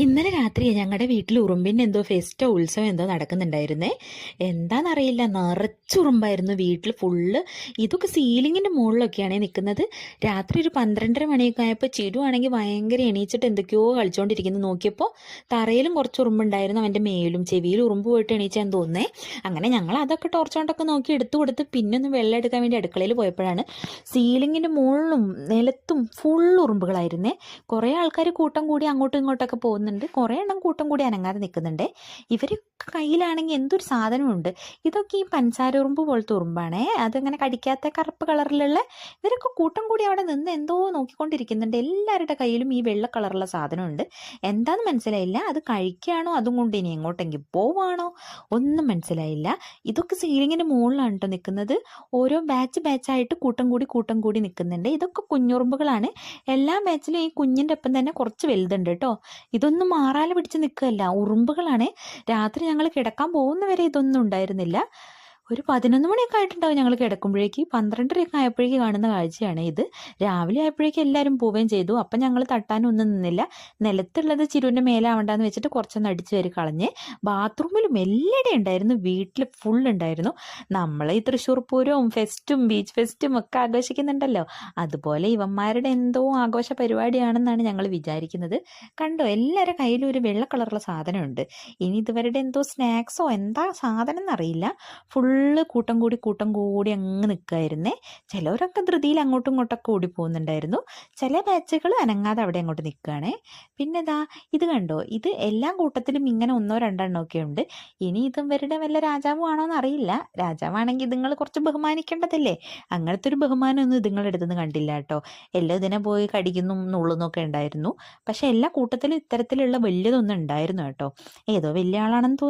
ഇന്നലെ രാത്രി ഞങ്ങളുടെ വീട്ടിൽ ഉറുമ്പിൻ്റെ എന്തോ ഫെസ്റ്റോ ഉത്സവം എന്തോ നടക്കുന്നുണ്ടായിരുന്നേ. എന്താണെന്നറിയില്ല, നിറച്ചുറുമ്പായിരുന്നു വീട്ടിൽ ഫുള്ള്. ഇതൊക്കെ സീലിങ്ങിൻ്റെ മുകളിലൊക്കെയാണേ നിൽക്കുന്നത്. രാത്രി ഒരു 12:30 മണിയൊക്കെ ആയപ്പോൾ ചിരുവാണെങ്കിൽ ഭയങ്കര എണീച്ചിട്ട് എന്തൊക്കെയോ കളിച്ചുകൊണ്ടിരിക്കുന്നു. നോക്കിയപ്പോൾ തറയിലും കുറച്ച് ഉറുമ്പുണ്ടായിരുന്നു, അവൻ്റെ മേലും ചെവിയിൽ ഉറുമ്പ് പോയിട്ട് എണീച്ചാന്ന് തോന്നുന്നേ. അങ്ങനെ ഞങ്ങൾ അതൊക്കെ ടോർച്ച് കൊണ്ടൊക്കെ നോക്കി എടുത്തു കൊടുത്ത് പിന്നെ ഒന്ന് വെള്ളം എടുക്കാൻ വേണ്ടി അടുക്കളയിൽ പോയപ്പോഴാണ് സീലിങ്ങിൻ്റെ മുകളിലും നിലത്തും ഫുൾ ഉറുമ്പുകളായിരുന്നേ. കുറേ ആൾക്കാർ കൂട്ടം കൂടി അങ്ങോട്ടും ഇങ്ങോട്ടൊക്കെ പോകുന്നുണ്ട്, കുറേ എണ്ണം കൂട്ടം കൂടി അനങ്ങാതെ നിൽക്കുന്നുണ്ട്. ഇവർ കയ്യിലാണെങ്കിൽ എന്തൊരു സാധനമുണ്ട്. ഇതൊക്കെ ഈ പഞ്ചസാര ഉറുമ്പ് പോലത്തെ ഉറുമ്പാണേ, അതങ്ങനെ കടിക്കാത്ത കറുപ്പ് കളറിലുള്ള. ഇവരൊക്കെ കൂട്ടം കൂടി അവിടെ നിന്ന് എന്തോ നോക്കിക്കൊണ്ടിരിക്കുന്നുണ്ട്. എല്ലാവരുടെ കയ്യിലും ഈ വെള്ള കളറുള്ള സാധനമുണ്ട്. എന്താണെന്ന് മനസ്സിലായില്ല. അത് കഴിക്കുകയാണോ അതും കൊണ്ട് ഇനി എങ്ങോട്ടെങ്കിലും പോവാണോ ഒന്നും മനസ്സിലായില്ല. ഇതൊക്കെ സീലിങ്ങിൻ്റെ മുകളിലാണ് കേട്ടോ നിൽക്കുന്നത്. ഓരോ ബാച്ചായിട്ട് കൂട്ടം കൂടി നിൽക്കുന്നുണ്ട്. ഇതൊക്കെ കുഞ്ഞുറുമ്പുകളാണ്. എല്ലാ ബാച്ചിലും ഈ കുഞ്ഞിൻ്റെ ഒപ്പം തന്നെ കുറച്ച് വലുതുണ്ട് കേട്ടോ. ഇതൊന്നും മാറാല പിടിച്ച് നിൽക്കുകയല്ല, ഉറുമ്പുകളാണ്. രാത്രി ഞങ്ങൾ കിടക്കാൻ പോകുന്നവരെ ഇതൊന്നും ഉണ്ടായിരുന്നില്ല. ഒരു 11 മണിയൊക്കെ ആയിട്ടുണ്ടാവും ഞങ്ങൾ കിടക്കുമ്പോഴേക്ക്. 12:30 ആയപ്പോഴേക്ക് കാണുന്ന കാഴ്ചയാണ് ഇത്. രാവിലെ ആയപ്പോഴേക്ക് എല്ലാവരും പോവുകയും ചെയ്തു. അപ്പം ഞങ്ങൾ തട്ടാനൊന്നും നിന്നില്ല. നിലത്തുള്ളത് ചിരുവിൻ്റെ മേലാവണ്ടെന്ന് വെച്ചിട്ട് കുറച്ചൊന്ന് അടിച്ചു കയറി കളഞ്ഞ്. ബാത്റൂമിലും എല്ലായിടെ ഉണ്ടായിരുന്നു, വീട്ടിൽ ഫുൾ ഉണ്ടായിരുന്നു. നമ്മൾ ഈ തൃശ്ശൂർ പൂരവും ഫെസ്റ്റും ബീച്ച് ഫെസ്റ്റും ഒക്കെ ആഘോഷിക്കുന്നുണ്ടല്ലോ, അതുപോലെ ഇവന്മാരുടെ എന്തോ ആഘോഷ പരിപാടിയാണെന്നാണ് ഞങ്ങൾ വിചാരിക്കുന്നത്. കണ്ടോ, എല്ലാവരുടെ കയ്യിലും ഒരു വെള്ള കളറുള്ള സാധനമുണ്ട്. ഇനി ഇതുവരുടെ എന്തോ സ്നാക്സോ എന്താ സാധനം എന്നറിയില്ല. ഫുള്ള് കൂട്ടം കൂടി അങ്ങ് നിൽക്കുമായിരുന്നേ. ചിലവരൊക്കെ ധൃതിയിൽ അങ്ങോട്ടും ഇങ്ങോട്ടൊക്കെ ഓടി പോകുന്നുണ്ടായിരുന്നു. ചില ബാച്ചുകൾ അനങ്ങാതെ അവിടെ അങ്ങോട്ട് നിൽക്കുകയാണേ. പിന്നെ ഇത് കണ്ടോ, ഇത് എല്ലാ കൂട്ടത്തിലും ഇങ്ങനെ ഒന്നോ രണ്ടെണ്ണോ ഒക്കെ ഉണ്ട്. ഇനി ഇതും ഇവരുടെ വല്ല രാജാവും ആണോന്ന് അറിയില്ല. രാജാവാണെങ്കിൽ ഇതുങ്ങൾ കുറച്ച് ബഹുമാനിക്കേണ്ടതല്ലേ. അങ്ങനത്തെ ഒരു ബഹുമാനമൊന്നും ഇതുങ്ങളുടെ അടുത്തുനിന്ന് കണ്ടില്ല കേട്ടോ. എല്ലാം ഇതിനെ പോയി കടിക്കുന്നു നുള്ളുന്നൊക്കെ ഉണ്ടായിരുന്നു. പക്ഷെ എല്ലാ കൂട്ടത്തിലും ഇത്തരത്തിലുള്ള വലിയതൊന്നും ഉണ്ടായിരുന്നു കേട്ടോ. ഏതോ വലിയ ആളാണെന്ന് തോന്നുന്നു.